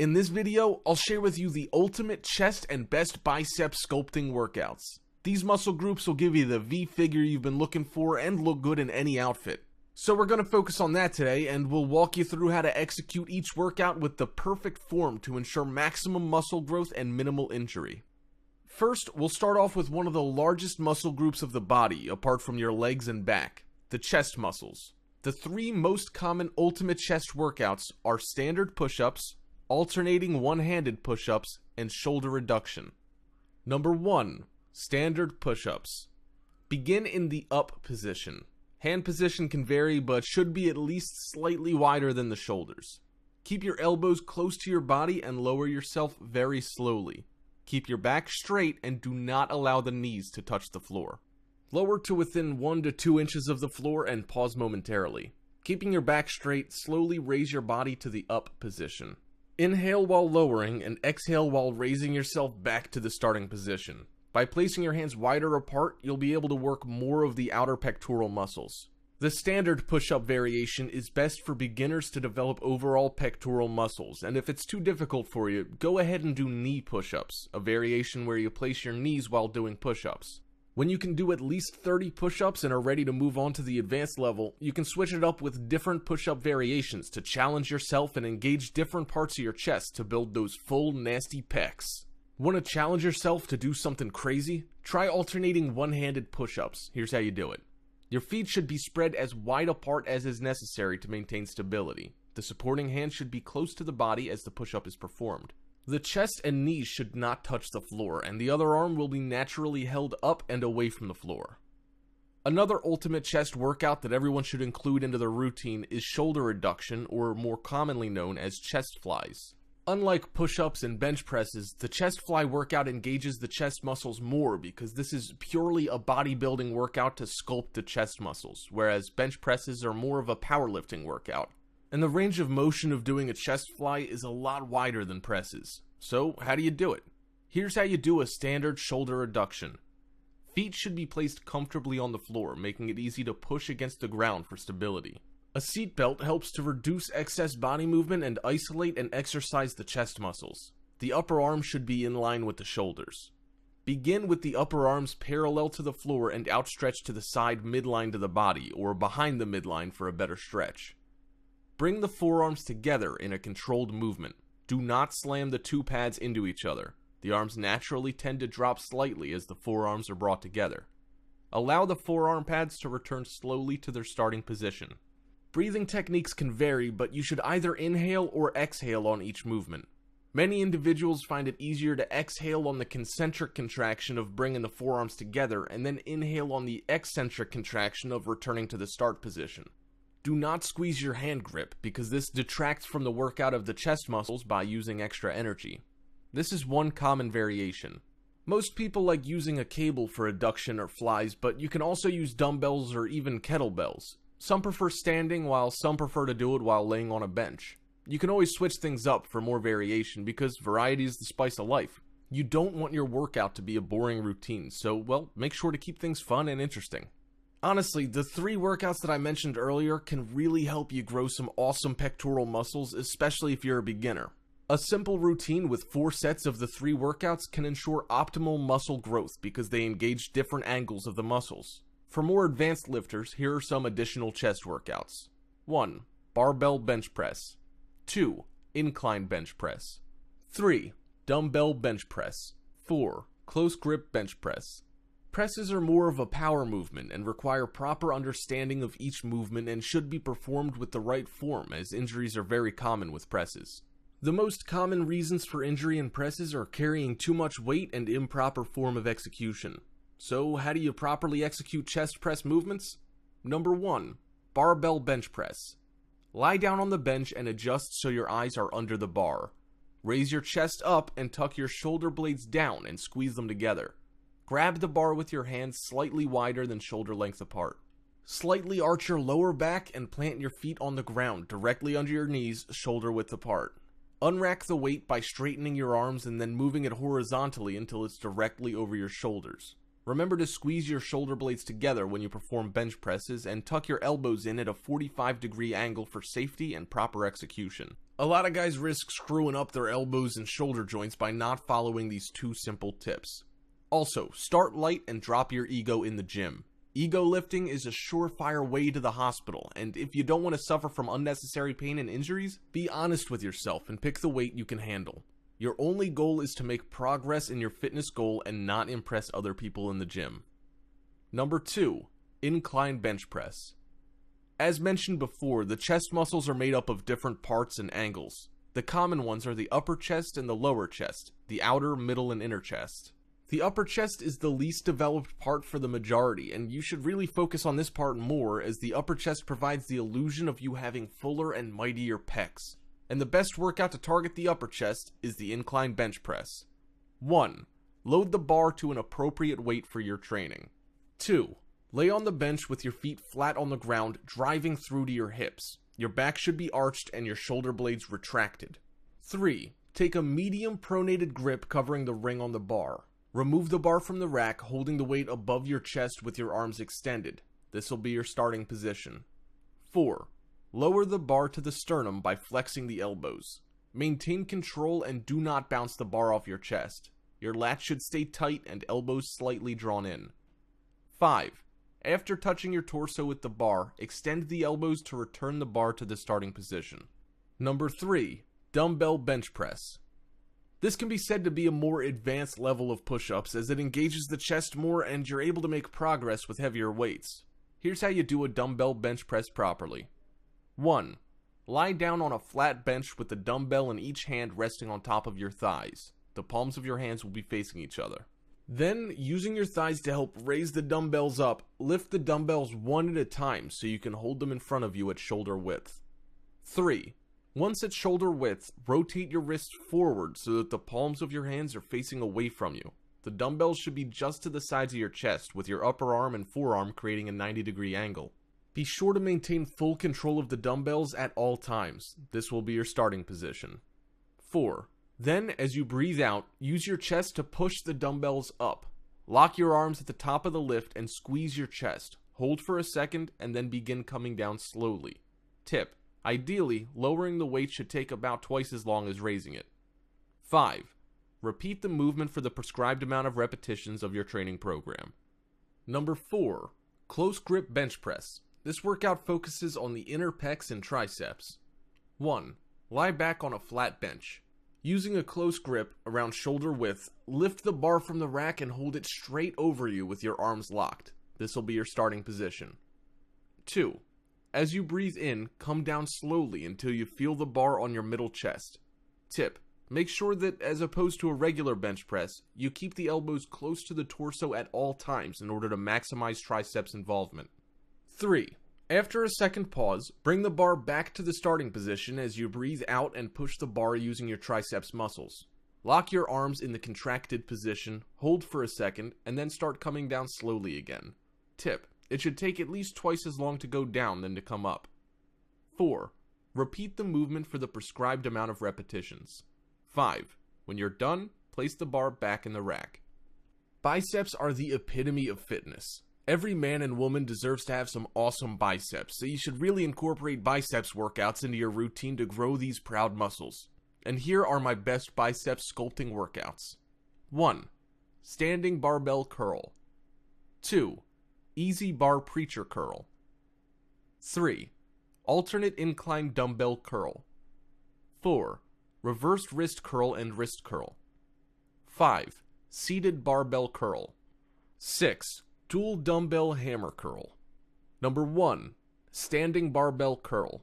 In this video, I'll share with you the ultimate chest and best bicep sculpting workouts. These muscle groups will give you the V figure you've been looking for and look good in any outfit. So we're going to focus on that today, and we'll walk you through how to execute each workout with the perfect form to ensure maximum muscle growth and minimal injury. First, we'll start off with one of the largest muscle groups of the body, apart from your legs and back, the chest muscles. The three most common ultimate chest workouts are standard push-ups, alternating one-handed push-ups, and shoulder reduction. Number 1. Standard push-ups. Begin in the up position. Hand position can vary, but should be at least slightly wider than the shoulders. Keep your elbows close to your body and lower yourself very slowly. Keep your back straight and do not allow the knees to touch the floor. Lower to within 1 to 2 inches of the floor and pause momentarily. Keeping your back straight, slowly raise your body to the up position. Inhale while lowering and exhale while raising yourself back to the starting position. By placing your hands wider apart, you'll be able to work more of the outer pectoral muscles. The standard push-up variation is best for beginners to develop overall pectoral muscles, and if it's too difficult for you, go ahead and do knee push-ups, a variation where you place your knees while doing push-ups. When you can do at least 30 push-ups and are ready to move on to the advanced level, you can switch it up with different push-up variations to challenge yourself and engage different parts of your chest to build those full, nasty pecs. Want to challenge yourself to do something crazy? Try alternating one-handed push-ups. Here's how you do it. Your feet should be spread as wide apart as is necessary to maintain stability. The supporting hand should be close to the body as the push-up is performed. The chest and knees should not touch the floor, and the other arm will be naturally held up and away from the floor. Another ultimate chest workout that everyone should include into their routine is shoulder reduction, or more commonly known as chest flies. Unlike push-ups and bench presses, the chest fly workout engages the chest muscles more because this is purely a bodybuilding workout to sculpt the chest muscles, whereas bench presses are more of a powerlifting workout. And the range of motion of doing a chest fly is a lot wider than presses. So, how do you do it? Here's how you do a standard shoulder reduction. Feet should be placed comfortably on the floor, making it easy to push against the ground for stability. A seat belt helps to reduce excess body movement and isolate and exercise the chest muscles. The upper arm should be in line with the shoulders. Begin with the upper arms parallel to the floor and outstretched to the side midline to the body, or behind the midline for a better stretch. Bring the forearms together in a controlled movement. Do not slam the two pads into each other. The arms naturally tend to drop slightly as the forearms are brought together. Allow the forearm pads to return slowly to their starting position. Breathing techniques can vary, but you should either inhale or exhale on each movement. Many individuals find it easier to exhale on the concentric contraction of bringing the forearms together and then inhale on the eccentric contraction of returning to the start position. Do not squeeze your hand grip because this detracts from the workout of the chest muscles by using extra energy. This is one common variation. Most people like using a cable for adduction or flies, but you can also use dumbbells or even kettlebells. Some prefer standing, while some prefer to do it while laying on a bench. You can always switch things up for more variation because variety is the spice of life. You don't want your workout to be a boring routine, so, well, make sure to keep things fun and interesting. Honestly, the 3 workouts that I mentioned earlier can really help you grow some awesome pectoral muscles, especially if you're a beginner. A simple routine with 4 sets of the 3 workouts can ensure optimal muscle growth because they engage different angles of the muscles. For more advanced lifters, here are some additional chest workouts. 1. Barbell bench press. 2. Incline bench press. 3. Dumbbell bench press. 4. Close grip bench press. Presses are more of a power movement and require proper understanding of each movement and should be performed with the right form, as injuries are very common with presses. The most common reasons for injury in presses are carrying too much weight and improper form of execution. So, how do you properly execute chest press movements? Number 1. Barbell bench press. Lie down on the bench and adjust so your eyes are under the bar. Raise your chest up and tuck your shoulder blades down and squeeze them together. Grab the bar with your hands slightly wider than shoulder length apart. Slightly arch your lower back and plant your feet on the ground directly under your knees, shoulder width apart. Unrack the weight by straightening your arms and then moving it horizontally until it's directly over your shoulders. Remember to squeeze your shoulder blades together when you perform bench presses and tuck your elbows in at a 45-degree angle for safety and proper execution. A lot of guys risk screwing up their elbows and shoulder joints by not following these two simple tips. Also, start light and drop your ego in the gym. Ego lifting is a surefire way to the hospital, and if you don't want to suffer from unnecessary pain and injuries, be honest with yourself and pick the weight you can handle. Your only goal is to make progress in your fitness goal and not impress other people in the gym. Number 2, incline bench press. As mentioned before, the chest muscles are made up of different parts and angles. The common ones are the upper chest and the lower chest, the outer, middle, and inner chest. The upper chest is the least developed part for the majority, and you should really focus on this part more, as the upper chest provides the illusion of you having fuller and mightier pecs. And the best workout to target the upper chest is the incline bench press. 1. Load the bar to an appropriate weight for your training. 2. Lay on the bench with your feet flat on the ground, driving through to your hips. Your back should be arched and your shoulder blades retracted. 3. Take a medium pronated grip covering the ring on the bar. Remove the bar from the rack, holding the weight above your chest with your arms extended. This will be your starting position. 4. Lower the bar to the sternum by flexing the elbows. Maintain control and do not bounce the bar off your chest. Your lats should stay tight and elbows slightly drawn in. 5. After touching your torso with the bar, extend the elbows to return the bar to the starting position. Number 3. Dumbbell bench press. This can be said to be a more advanced level of push-ups, as it engages the chest more and you're able to make progress with heavier weights. Here's how you do a dumbbell bench press properly. 1. Lie down on a flat bench with the dumbbell in each hand resting on top of your thighs. The palms of your hands will be facing each other. Then, using your thighs to help raise the dumbbells up, lift the dumbbells one at a time so you can hold them in front of you at shoulder width. 3. Once at shoulder width, rotate your wrists forward so that the palms of your hands are facing away from you. The dumbbells should be just to the sides of your chest, with your upper arm and forearm creating a 90-degree angle. Be sure to maintain full control of the dumbbells at all times. This will be your starting position. 4. Then, as you breathe out, use your chest to push the dumbbells up. Lock your arms at the top of the lift and squeeze your chest. Hold for a second and then begin coming down slowly. Tip: ideally, lowering the weight should take about twice as long as raising it. 5. Repeat the movement for the prescribed amount of repetitions of your training program. Number 4. Close grip bench press. This workout focuses on the inner pecs and triceps. 1. Lie back on a flat bench. Using a close grip around shoulder width, lift the bar from the rack and hold it straight over you with your arms locked. This will be your starting position. 2. As you breathe in, come down slowly until you feel the bar on your middle chest. Tip: make sure that, as opposed to a regular bench press, you keep the elbows close to the torso at all times in order to maximize triceps involvement. 3. After a second pause, bring the bar back to the starting position as you breathe out and push the bar using your triceps muscles. Lock your arms in the contracted position, hold for a second, and then start coming down slowly again. Tip: it should take at least twice as long to go down than to come up. 4. Repeat the movement for the prescribed amount of repetitions. 5. When you're done, place the bar back in the rack. Biceps are the epitome of fitness. Every man and woman deserves to have some awesome biceps, so you should really incorporate biceps workouts into your routine to grow these proud muscles. And here are my best biceps sculpting workouts. 1. Standing barbell curl. 2. Easy bar preacher curl. 3. Alternate incline dumbbell curl. 4. Reversed wrist curl and wrist curl. 5. Seated barbell curl. 6. Dual dumbbell hammer curl. Number 1. Standing barbell curl.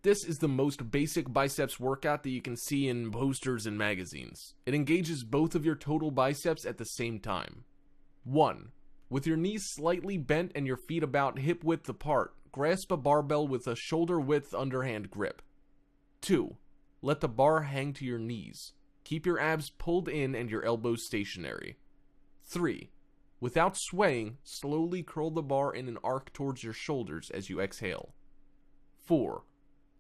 This is the most basic biceps workout that you can see in posters and magazines. It engages both of your total biceps at the same time. 1. With your knees slightly bent and your feet about hip width apart, grasp a barbell with a shoulder width underhand grip. 2. Let the bar hang to your knees. Keep your abs pulled in and your elbows stationary. 3. Without swaying, slowly curl the bar in an arc towards your shoulders as you exhale. 4.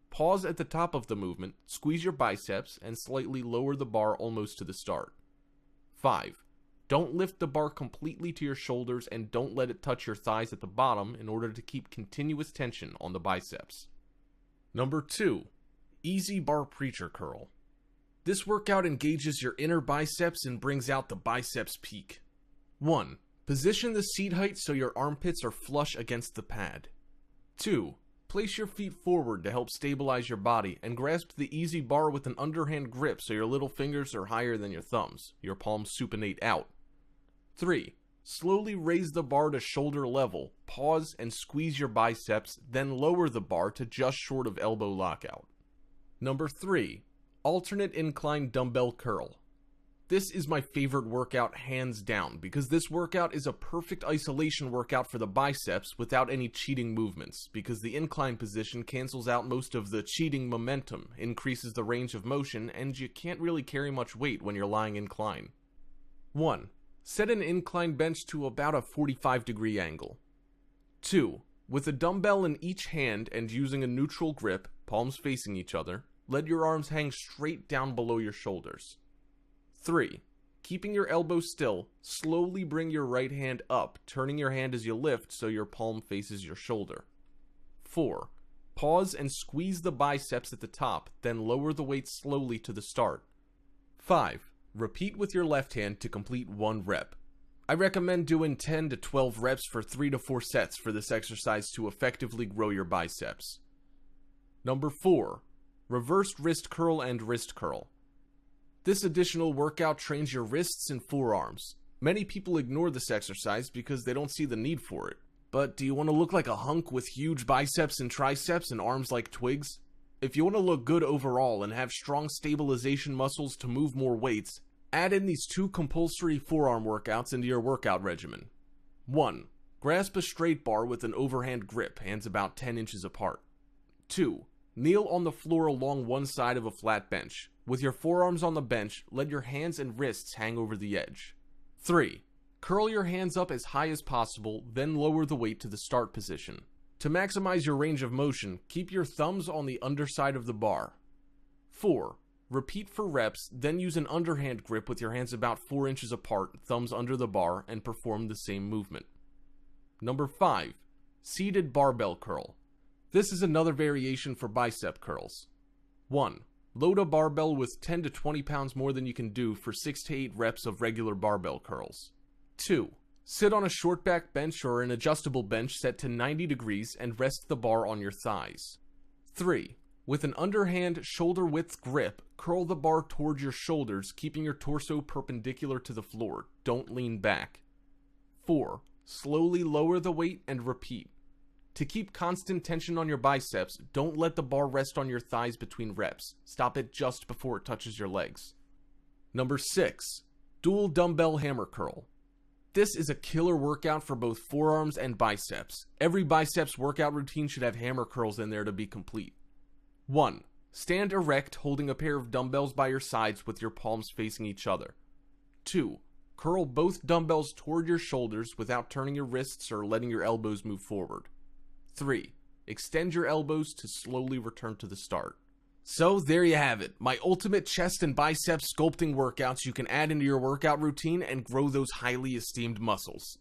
Pause at the top of the movement, squeeze your biceps, and slightly lower the bar almost to the start. 5. Don't lift the bar completely to your shoulders and don't let it touch your thighs at the bottom in order to keep continuous tension on the biceps. Number 2. Easy bar preacher curl. This workout engages your inner biceps and brings out the biceps peak. 1. Position the seat height so your armpits are flush against the pad. 2. Place your feet forward to help stabilize your body and grasp the easy bar with an underhand grip so your little fingers are higher than your thumbs, your palms supinate out. 3. Slowly raise the bar to shoulder level, pause and squeeze your biceps, then lower the bar to just short of elbow lockout. Number 3. Alternate incline dumbbell curl. This is my favorite workout hands down because this workout is a perfect isolation workout for the biceps without any cheating movements because the incline position cancels out most of the cheating momentum, increases the range of motion, and you can't really carry much weight when you're lying incline. 1. Set an incline bench to about a 45-degree angle. 2. With a dumbbell in each hand and using a neutral grip, palms facing each other, let your arms hang straight down below your shoulders. 3. Keeping your elbows still, slowly bring your right hand up, turning your hand as you lift so your palm faces your shoulder. 4. Pause and squeeze the biceps at the top, then lower the weight slowly to the start. 5. Repeat with your left hand to complete 1 rep. I recommend doing 10 to 12 reps for 3 to 4 sets for this exercise to effectively grow your biceps. Number 4. Reversed wrist curl and wrist curl. This additional workout trains your wrists and forearms. Many people ignore this exercise because they don't see the need for it. But do you want to look like a hunk with huge biceps and triceps and arms like twigs? If you want to look good overall and have strong stabilization muscles to move more weights, add in these 2 compulsory forearm workouts into your workout regimen. 1. Grasp a straight bar with an overhand grip, hands about 10 inches apart. 2. Kneel on the floor along one side of a flat bench. With your forearms on the bench, let your hands and wrists hang over the edge. 3. Curl your hands up as high as possible, then lower the weight to the start position. To maximize your range of motion, keep your thumbs on the underside of the bar. 4. Repeat for reps, then use an underhand grip with your hands about 4 inches apart, thumbs under the bar, and perform the same movement. Number 5. Seated barbell curl. This is another variation for bicep curls. 1. Load a barbell with 10 to 20 pounds more than you can do for 6 to 8 reps of regular barbell curls. 2. Sit on a short back bench or an adjustable bench set to 90 degrees and rest the bar on your thighs. 3. With an underhand shoulder width grip, curl the bar towards your shoulders, keeping your torso perpendicular to the floor. Don't lean back. 4. Slowly lower the weight and repeat. To keep constant tension on your biceps, don't let the bar rest on your thighs between reps. Stop it just before it touches your legs. Number 6. Dual dumbbell hammer curl. This is a killer workout for both forearms and biceps. Every biceps workout routine should have hammer curls in there to be complete. 1. Stand erect holding a pair of dumbbells by your sides with your palms facing each other. 2. Curl both dumbbells toward your shoulders without turning your wrists or letting your elbows move forward. 3. Extend your elbows to slowly return to the start. So there you have it, my ultimate chest and biceps sculpting workouts you can add into your workout routine and grow those highly esteemed muscles.